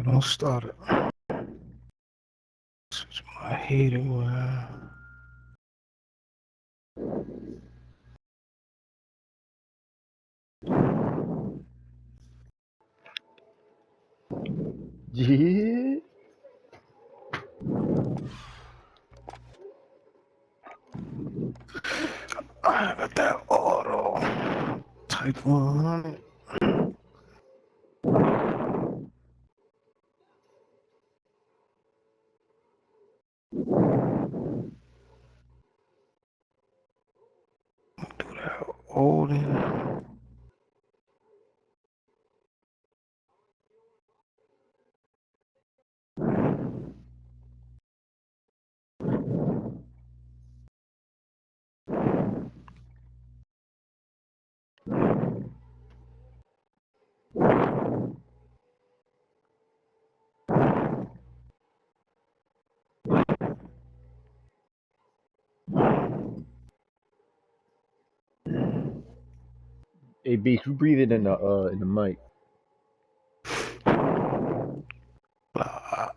Don't start it. I hate it when Yeah. I got that auto type 100. Do that Odin. Hey, Beast, you breathe it in the mic. Blah.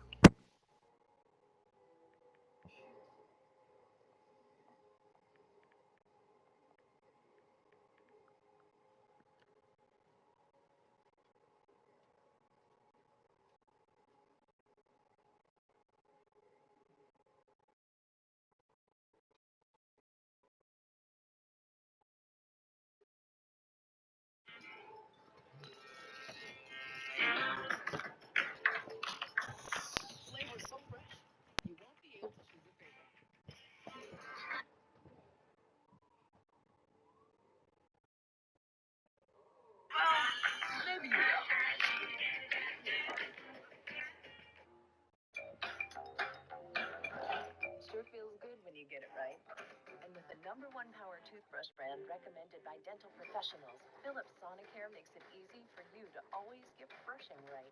Sure feels good when you get it right. And with the #1 power toothbrush brand recommended by dental professionals, Philips Sonicare makes it easy for you to always get brushing right.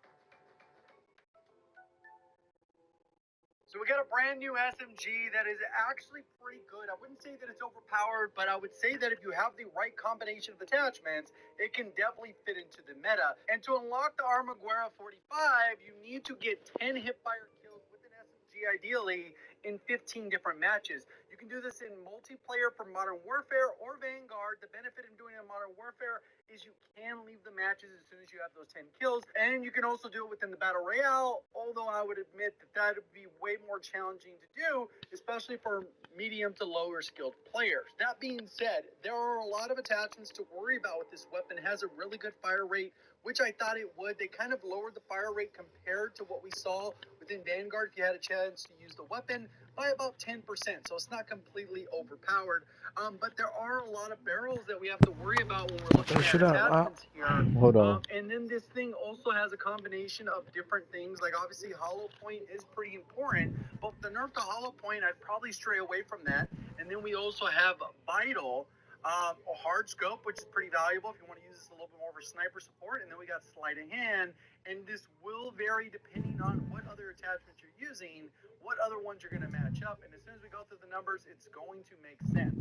So we got a brand new SMG that is actually pretty good. I wouldn't say that it's overpowered, but I would say that if you have the right combination of attachments, it can definitely fit into the meta. And to unlock the Armaguerra 45, you need to get 10 hipfire kills with an SMG ideally in 15 different matches. You can do this in multiplayer for Modern Warfare or Vanguard. The benefit of doing it in Modern Warfare is you can leave the matches as soon as you have those 10 kills, and you can also do it within the Battle Royale, although I would admit that that would be way more challenging to do, especially for medium to lower skilled players. That being said, there are a lot of attachments to worry about with this weapon. It has a really good fire rate, which I thought it would. They kind of lowered the fire rate compared to what we saw within Vanguard if you had a chance to use the weapon by about 10%, so it's not completely overpowered. But there are a lot of barrels that we have to worry about when we're looking at attachments here. Hold on. And then this thing also has a combination of different things. Like obviously hollow point is pretty important, but the nerf to hollow point, I'd probably stray away from that. And then we also have vital, a hard scope, which is pretty valuable if you want to use this a little bit more of a sniper support. And then we got sleight of hand, and this will vary depending on what other attachments you're using, what other ones you're going to match up. And as soon as we go through the numbers, it's going to make sense.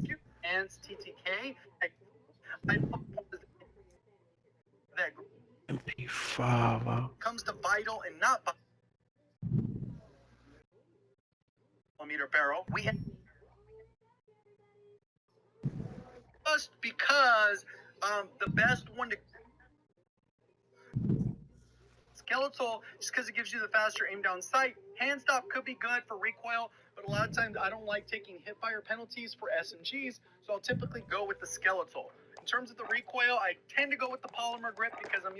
And TTK, I that MP5. comes to vital and not millimeter barrel. We have just because the best one to skeletal, just because it gives you the faster aim down sight. Hand stop could be good for recoil, but a lot of times I don't like taking hip fire penalties for SMGs, so I'll typically go with the skeletal. In terms of the recoil, I tend to go with the polymer grip because I'm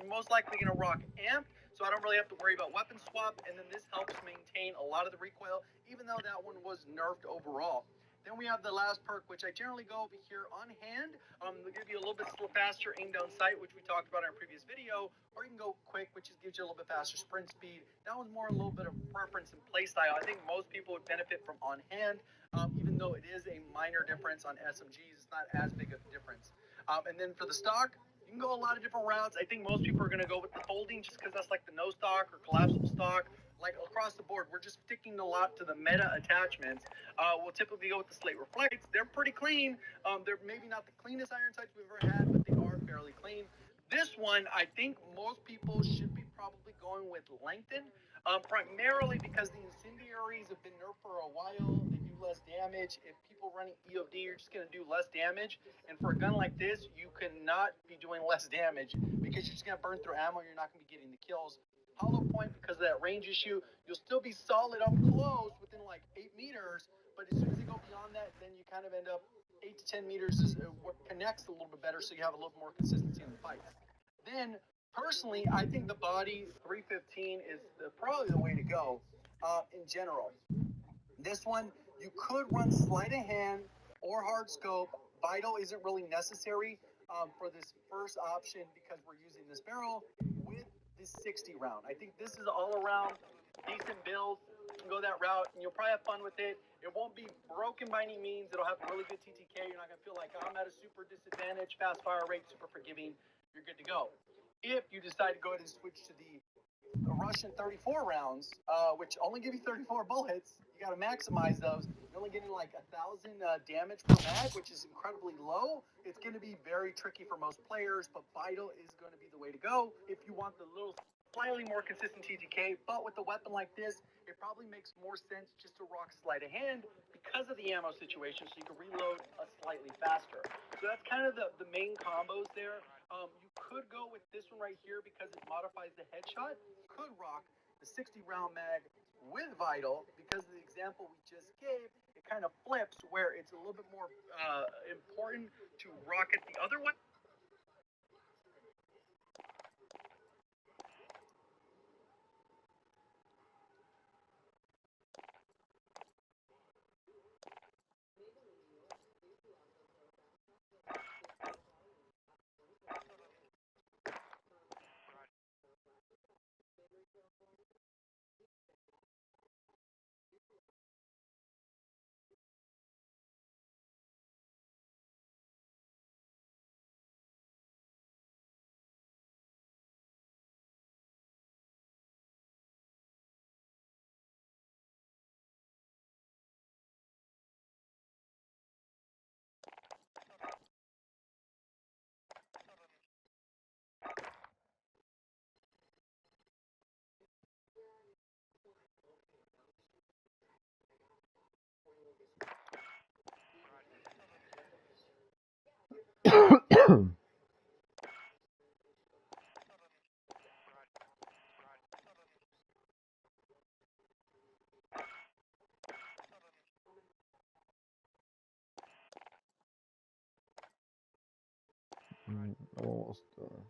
most likely going to rock amp, so I don't really have to worry about weapon swap, and then this helps maintain a lot of the recoil, even though that one was nerfed overall. Then we have the last perk, which I generally go over here on hand. They'll give you a little bit faster aim down sight, which we talked about in our previous video, or you can go quick, which gives you a little bit faster sprint speed. That one's more a little bit of preference and play style. I think most people would benefit from on hand, even though it is a minor difference on SMGs. It's not as big of a difference. And then for the stock, you can go a lot of different routes. I think most people are going to go with the folding just because that's like the no stock or collapsible stock. Like across the board, we're just sticking a lot to the meta attachments. We'll typically go with the slate reflects. They're pretty clean. They're maybe not the cleanest iron sights we've ever had, but they are fairly clean. This one, I think most people should be probably going with Langton, primarily because the incendiaries have been nerfed for a while. They do less damage. If people running EOD, you're just going to do less damage. And for a gun like this, you cannot be doing less damage because you're just going to burn through ammo. You're not going to be getting the kills. Hollow point, because of that range issue, you'll still be solid up close within like 8 meters. But as soon as you go beyond that, then you kind of end up 8 to 10 meters is what connects a little bit better, so you have a little more consistency in the fights. Then, personally, I think the body 315 is probably the way to go in general. This one, you could run sleight of hand or hard scope. Vital isn't really necessary for this first option because we're using this barrel with this 60 round. I think this is all around decent build. You can go that route and you'll probably have fun with it. It won't be broken by any means. It'll have really good TTK. You're not going to feel like I'm at a super disadvantage, fast fire rate, super forgiving. You're good to go. If you decide to go ahead and switch to the Russian 34 rounds, which only give you 34 bullets, you got to maximize those. You're only getting like 1,000 damage per mag, which is incredibly low. It's going to be very tricky for most players, but Vital is going to be the way to go if you want the little slightly more consistent TTK. But with a weapon like this, it probably makes more sense just to rock sleight of hand because of the ammo situation, so you can reload slightly faster. So that's kind of the main combos there. You could go with this one right here because it modifies the headshot. You could rock the 60 round mag with Vital because of the example we just gave. It kind of flips where it's a little bit more important to rock it the other way. Almost done.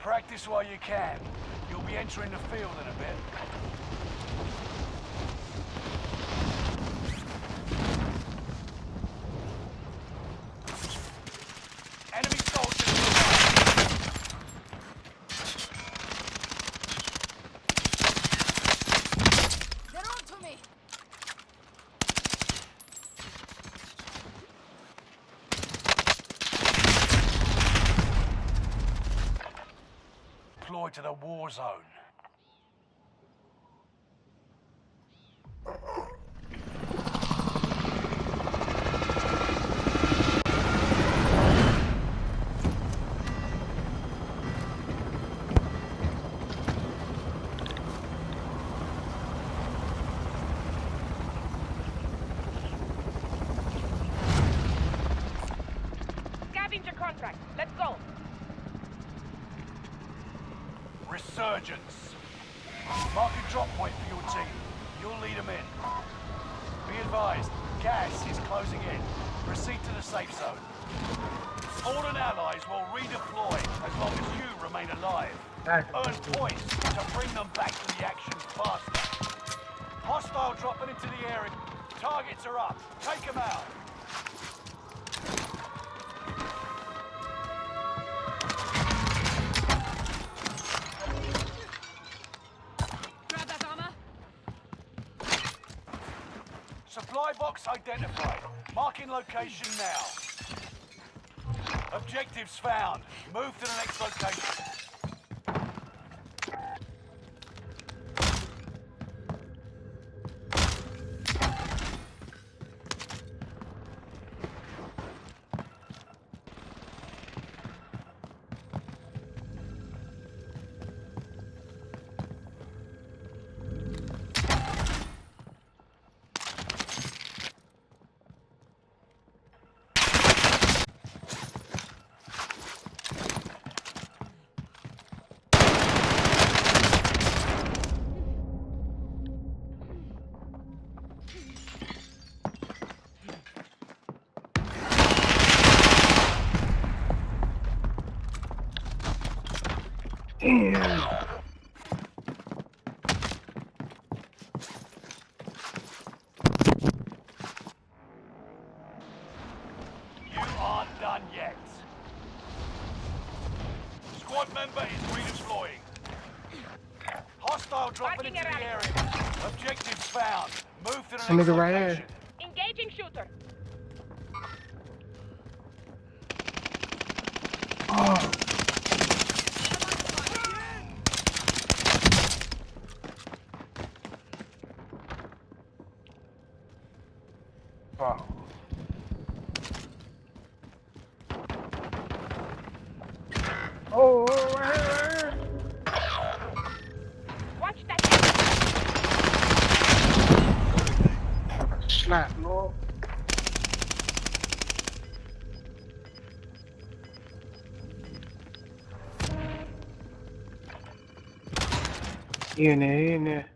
Practice while you can. You'll be entering the field in a bit. Enemy soldiers to the right. They're on to me! Deployed to the war zone. your contract. Let's go. Resurgence. Mark a drop point for your team. You'll lead them in. Be advised, gas is closing in. Proceed to the safe zone. Fallen allies will redeploy as long as you remain alive. Earn points to bring them back to the action faster. Hostile dropping into the area. Targets are up. Take them out. Grab that armor. Supply box identified. Marking location now. Objectives found. Move to the next location. Damn. You aren't done yet. Squad member is redeploying. Hostile dropping Marking into the area. area. Objectives found. Move to the Some next nigga right location. here. Engaging shooter. Oh. Wow. Oh, right here, Watch that. Snap, Lord. In there.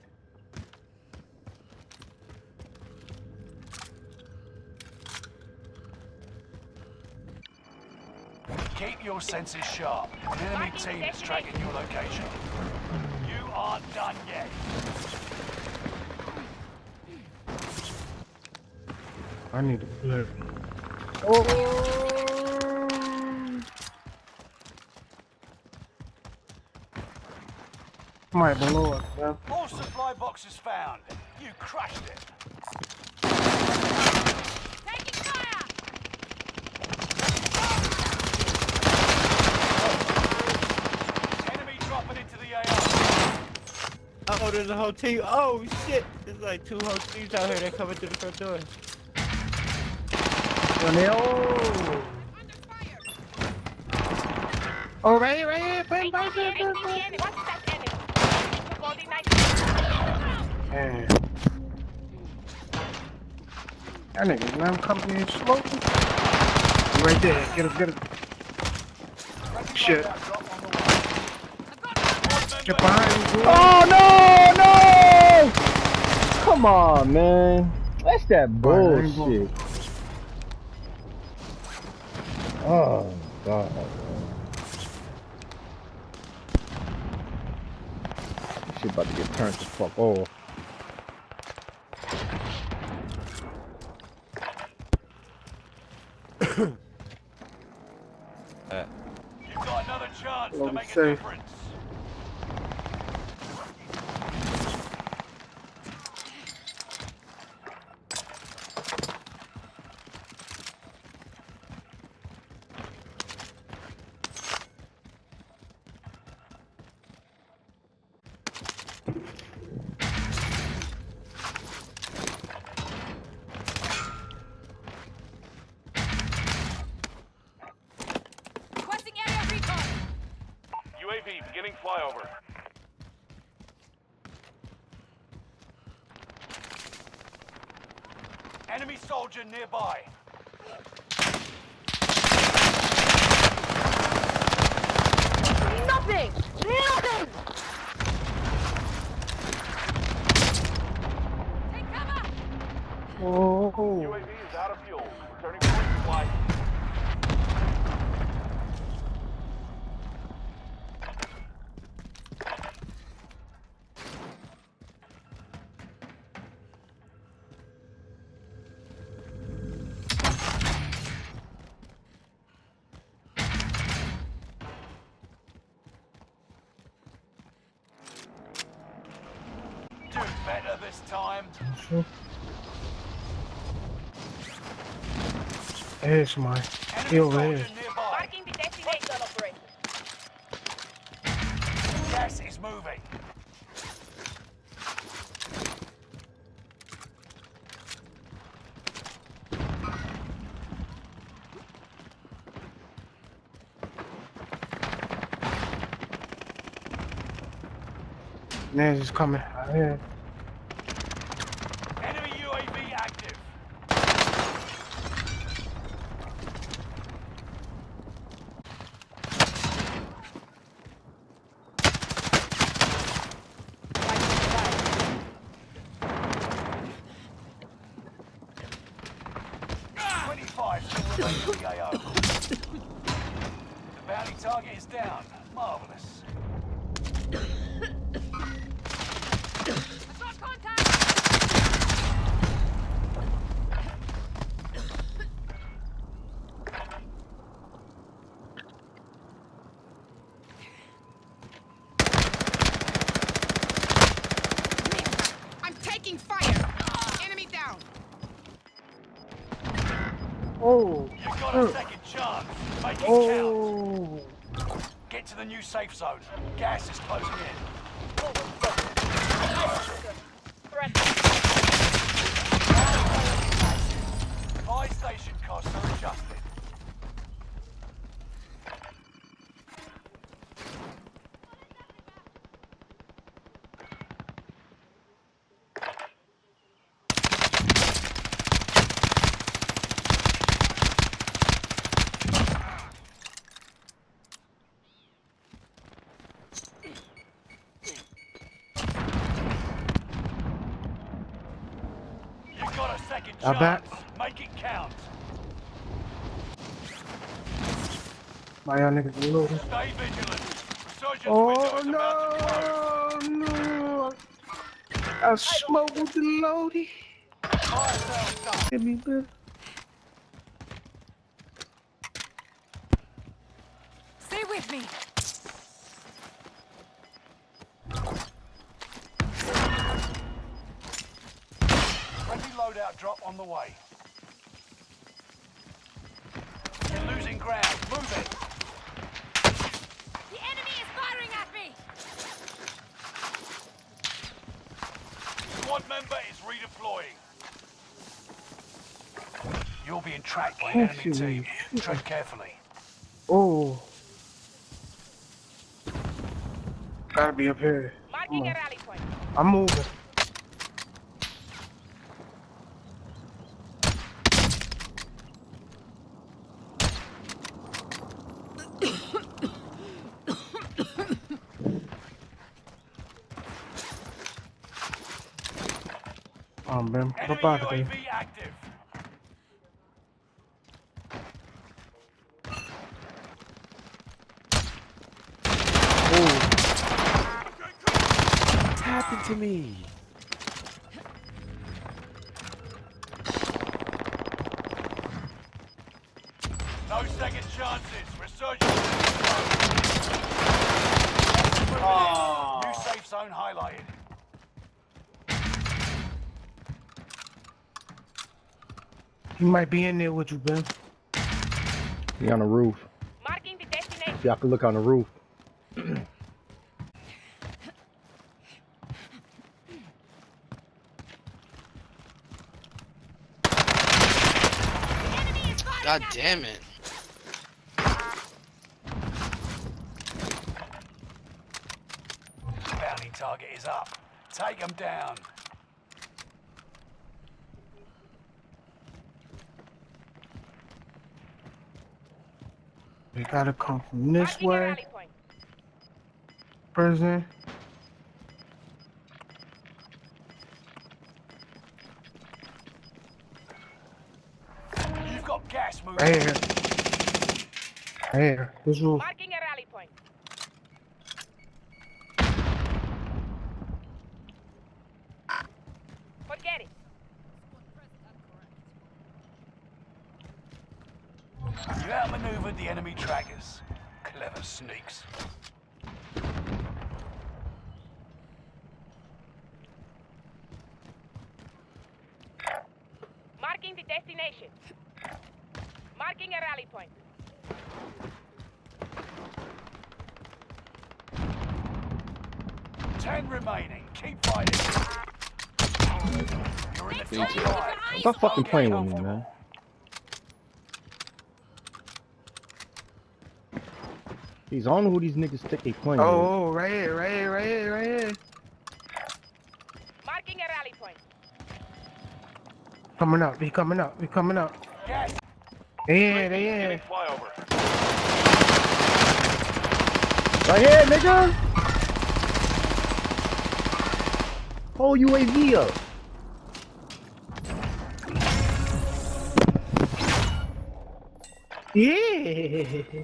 Keep your senses sharp. An enemy team is tracking your location. You aren't done yet. I need to flip. Oh! Might below us, man. All supply boxes found. You crushed it. Taking fire. Enemy dropping into the AR. Oh, there's a whole team. Oh shit! There's like 2 whole teams out here that coming through the front door. Under fire. Oh, right here. Bang, bang, Watch bang, bang, bang. that enemy. Holding nice. Man. That nigga, man, coming in smoking. You right there. Get him. Shit. Get behind you, dude. Oh no! Come on, man. That's that bullshit. Oh god. This shit about to get turned the fuck off. You've got another chance Well, to make a safe. difference. Requesting area recon. UAV beginning flyover. Enemy soldier nearby. Better this time. Sure. There's my. Enemy He over soldier here. nearby. Marking the destination. Operation. Gas is moving. Naz is coming out here. Enemy UAV active. Ah! 25 still remain in the AO. The bounty target is down. Marvelous. I've got contact! I'm taking fire! Enemy down! Oh. You've got a second chance. Make it count. Oh. Get to the new safe zone. Gas is closing in. Threat. Buy station costs are adjusted. You've got a second I bet. chance. Make it count. My young niggas reloading. Stay vigilant. Resurgence window Oh is about to close. no, no! I smoked with the loadie. Fire sales done. Hit me, bitch. Stay with me! Friendly loadout drop on the way. You're losing ground. Move it. The enemy is firing at me! Squad member is redeploying. You're being tracked by an enemy team. Tread carefully. Oh. Gotta be up here. Marking a rally point. I'm moving. Ben, Enemy up out of here. UAV active. What's happened to me? No second chances. Resurgence. New safe zone highlighted. He might be in there with you, Ben. He on the roof. Marking the destination. Y'all can look on the roof. God damn it. Bounty target is up. Take them down. They gotta come from this Marking a way. rally point. Prison. You've got gas moving. Right here. Right here. This roof. Marking a rally point. Forget it. You outmaneuvered the enemy trackers. Clever sneaks. destination. Marking a rally point. Ten remaining. Keep fighting. You're in the Thank top you. five. Stop fucking Get playing with me, comfortable. man. Jeez, I don't know who these niggas think they playing with. Oh, right here, right here, right here, right here. Marking a rally point. Coming up, we coming up, we coming up. Gas. Yeah, they in. Flyover. Right here, nigga! Whole UAV up. Yeah.